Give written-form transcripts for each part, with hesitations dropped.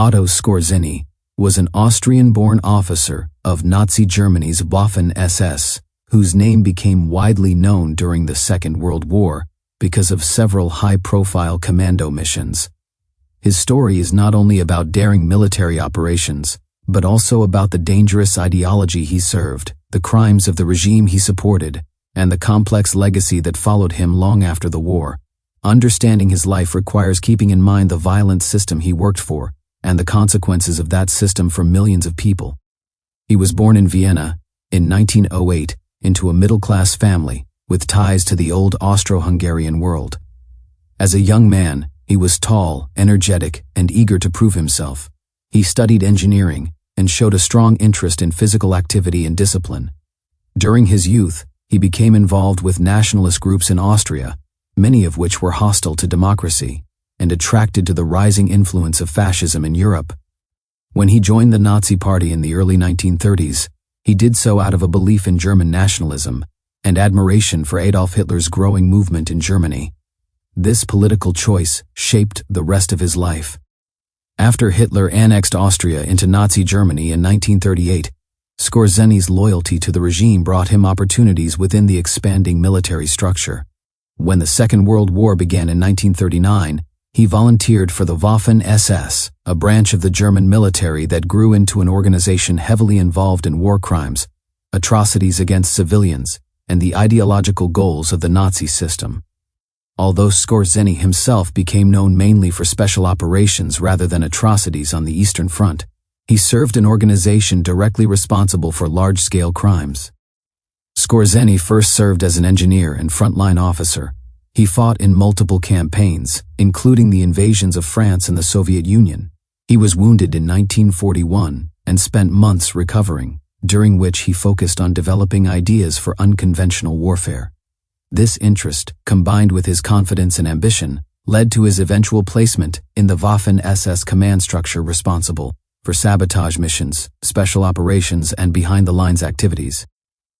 Otto Skorzeny, was an Austrian-born officer of Nazi Germany's Waffen-SS, whose name became widely known during the Second World War because of several high-profile commando missions. His story is not only about daring military operations, but also about the dangerous ideology he served, the crimes of the regime he supported, and the complex legacy that followed him long after the war. Understanding his life requires keeping in mind the violent system he worked for, and the consequences of that system for millions of people. He was born in Vienna in 1908 into a middle-class family with ties to the old Austro-Hungarian world. As a young man, he was tall, energetic, and eager to prove himself. He studied engineering and showed a strong interest in physical activity and discipline. During his youth, he became involved with nationalist groups in Austria, many of which were hostile to democracy and attracted to the rising influence of fascism in Europe. When he joined the Nazi Party in the early 1930s, he did so out of a belief in German nationalism and admiration for Adolf Hitler's growing movement in Germany. This political choice shaped the rest of his life. After Hitler annexed Austria into Nazi Germany in 1938, Skorzeny's loyalty to the regime brought him opportunities within the expanding military structure. When the Second World War began in 1939, he volunteered for the Waffen-SS, a branch of the German military that grew into an organization heavily involved in war crimes, atrocities against civilians, and the ideological goals of the Nazi system. Although Skorzeny himself became known mainly for special operations rather than atrocities on the Eastern Front, he served an organization directly responsible for large-scale crimes. Skorzeny first served as an engineer and frontline officer. He fought in multiple campaigns, including the invasions of France and the Soviet Union. He was wounded in 1941 and spent months recovering, during which he focused on developing ideas for unconventional warfare. This interest, combined with his confidence and ambition, led to his eventual placement in the Waffen-SS command structure responsible for sabotage missions, special operations, and behind-the-lines activities.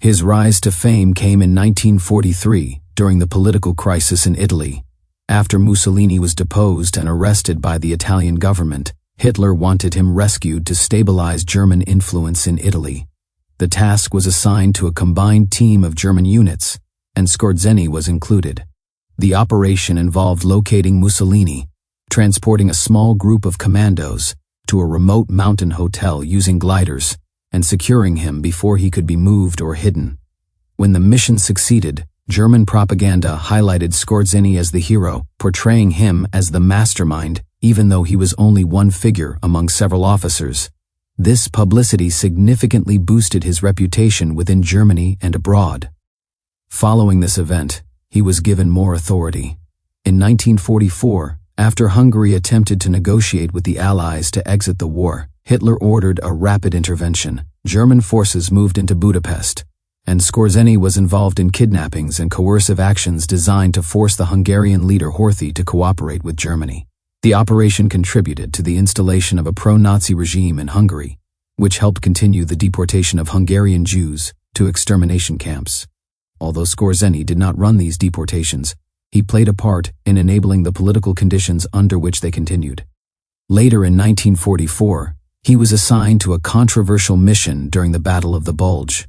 His rise to fame came in 1943 during the political crisis in Italy. After Mussolini was deposed and arrested by the Italian government, Hitler wanted him rescued to stabilize German influence in Italy. The task was assigned to a combined team of German units, and Skorzeny was included. The operation involved locating Mussolini, transporting a small group of commandos to a remote mountain hotel using gliders, and securing him before he could be moved or hidden. When the mission succeeded, German propaganda highlighted Skorzeny as the hero, portraying him as the mastermind, even though he was only one figure among several officers. This publicity significantly boosted his reputation within Germany and abroad. Following this event, he was given more authority. In 1944, after Hungary attempted to negotiate with the Allies to exit the war, Hitler ordered a rapid intervention. German forces moved into Budapest, and Skorzeny was involved in kidnappings and coercive actions designed to force the Hungarian leader Horthy to cooperate with Germany. The operation contributed to the installation of a pro-Nazi regime in Hungary, which helped continue the deportation of Hungarian Jews to extermination camps. Although Skorzeny did not run these deportations, he played a part in enabling the political conditions under which they continued. Later in 1944, he was assigned to a controversial mission during the Battle of the Bulge.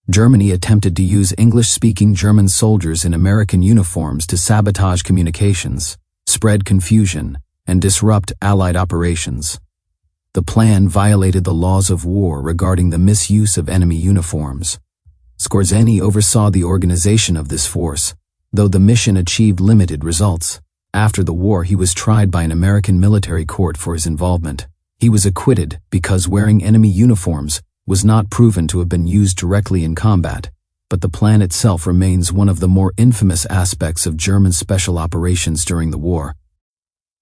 Germany attempted to use English-speaking German soldiers in American uniforms to sabotage communications, spread confusion, and disrupt Allied operations. The plan violated the laws of war regarding the misuse of enemy uniforms. Skorzeny oversaw the organization of this force, though the mission achieved limited results. After the war, he was tried by an American military court for his involvement. He was acquitted because wearing enemy uniforms was not proven to have been used directly in combat, but the plan itself remains one of the more infamous aspects of German special operations during the war.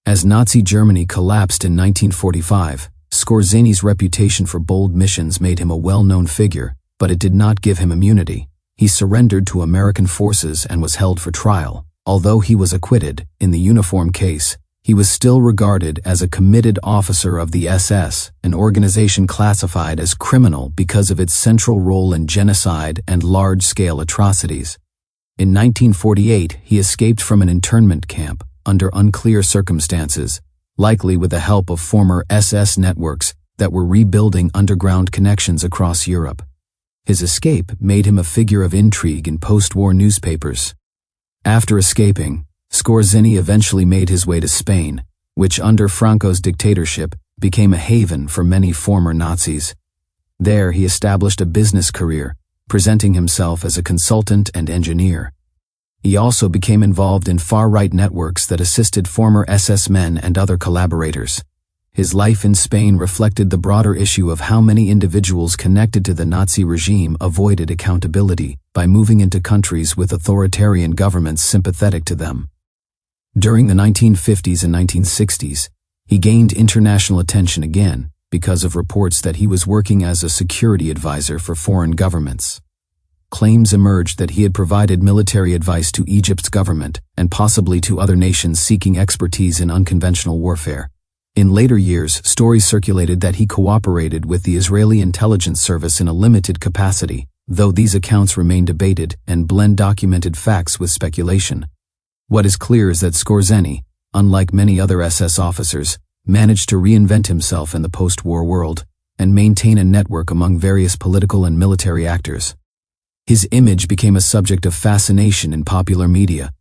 As Nazi Germany collapsed in 1945, Skorzeny's reputation for bold missions made him a well-known figure, but it did not give him immunity. He surrendered to American forces and was held for trial. Although he was acquitted in the uniform case, he was still regarded as a committed officer of the SS, an organization classified as criminal because of its central role in genocide and large-scale atrocities. In 1948, he escaped from an internment camp under unclear circumstances likely with the help of former SS networks that were rebuilding underground connections across Europe. His escape made him a figure of intrigue in post-war newspapers. After escaping, Skorzeny eventually made his way to Spain, which under Franco's dictatorship became a haven for many former Nazis. There he established a business career, presenting himself as a consultant and engineer. He also became involved in far-right networks that assisted former SS men and other collaborators. His life in Spain reflected the broader issue of how many individuals connected to the Nazi regime avoided accountability by moving into countries with authoritarian governments sympathetic to them. During the 1950s and 1960s, he gained international attention again because of reports that he was working as a security advisor for foreign governments. Claims emerged that he had provided military advice to Egypt's government and possibly to other nations seeking expertise in unconventional warfare. In later years, stories circulated that he cooperated with the Israeli intelligence service in a limited capacity, though these accounts remain debated and blend documented facts with speculation. What is clear is that Skorzeny, unlike many other SS officers, managed to reinvent himself in the post-war world and maintain a network among various political and military actors. His image became a subject of fascination in popular media.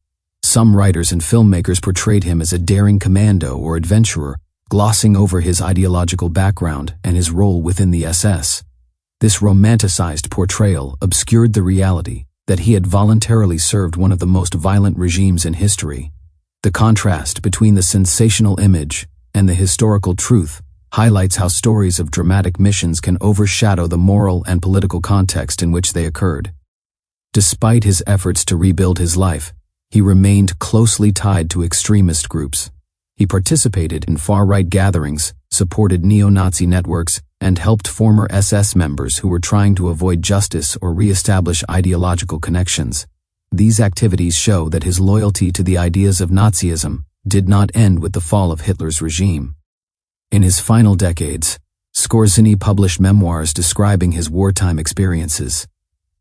Some writers and filmmakers portrayed him as a daring commando or adventurer, glossing over his ideological background and his role within the SS. This romanticized portrayal obscured the reality that he had voluntarily served one of the most violent regimes in history. The contrast between the sensational image and the historical truth highlights how stories of dramatic missions can overshadow the moral and political context in which they occurred. Despite his efforts to rebuild his life, he remained closely tied to extremist groups. He participated in far-right gatherings, supported neo-Nazi networks, and helped former SS members who were trying to avoid justice or re-establish ideological connections. These activities show that his loyalty to the ideas of Nazism did not end with the fall of Hitler's regime. In his final decades, Skorzeny published memoirs describing his wartime experiences.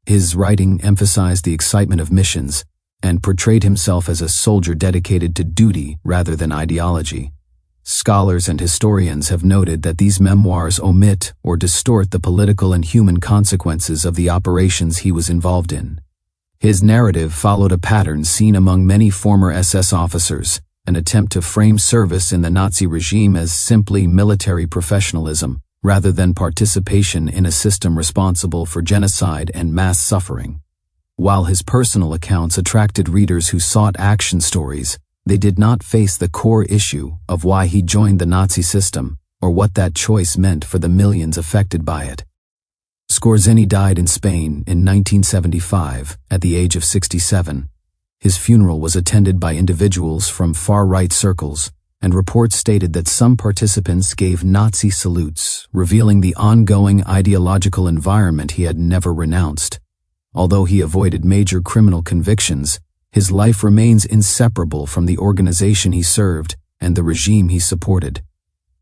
His writing emphasized the excitement of missions and portrayed himself as a soldier dedicated to duty rather than ideology. Scholars and historians have noted that these memoirs omit or distort the political and human consequences of the operations he was involved in. His narrative followed a pattern seen among many former SS officers, an attempt to frame service in the Nazi regime as simply military professionalism rather than participation in a system responsible for genocide and mass suffering. While his personal accounts attracted readers who sought action stories, they did not face the core issue of why he joined the Nazi system or what that choice meant for the millions affected by it. Skorzeny died in Spain in 1975 at the age of 67. His funeral was attended by individuals from far-right circles, and reports stated that some participants gave Nazi salutes, revealing the ongoing ideological environment he had never renounced. Although he avoided major criminal convictions, his life remains inseparable from the organization he served and the regime he supported.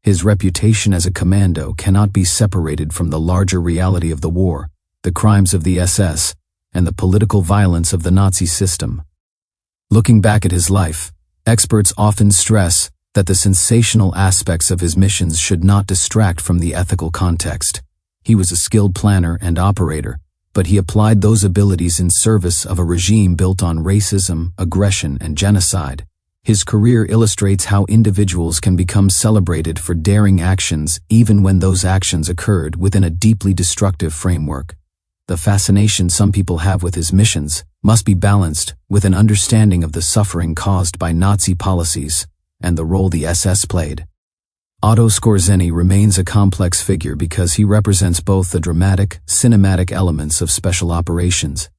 His reputation as a commando cannot be separated from the larger reality of the war, the crimes of the SS, and the political violence of the Nazi system. Looking back at his life, experts often stress that the sensational aspects of his missions should not distract from the ethical context. He was a skilled planner and operator, but he applied those abilities in service of a regime built on racism, aggression, and genocide. His career illustrates how individuals can become celebrated for daring actions even when those actions occurred within a deeply destructive framework. The fascination some people have with his missions must be balanced with an understanding of the suffering caused by Nazi policies and the role the SS played. Otto Skorzeny remains a complex figure because he represents both the dramatic, cinematic elements of special operations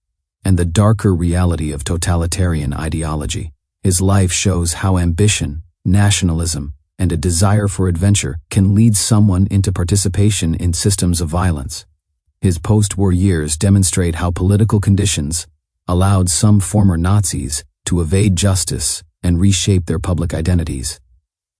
and the darker reality of totalitarian ideology. His life shows how ambition, nationalism, and a desire for adventure can lead someone into participation in systems of violence. His post-war years demonstrate how political conditions allowed some former Nazis to evade justice and reshape their public identities.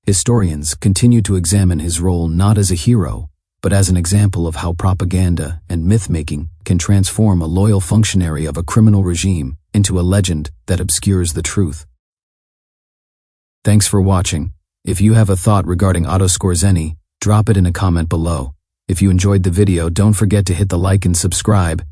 Historians continue to examine his role not as a hero, but as an example of how propaganda and myth-making can transform a loyal functionary of a criminal regime into a legend that obscures the truth. Thanks for watching. If you have a thought regarding Otto Skorzeny, drop it in a comment below. If you enjoyed the video, don't forget to hit the like and subscribe,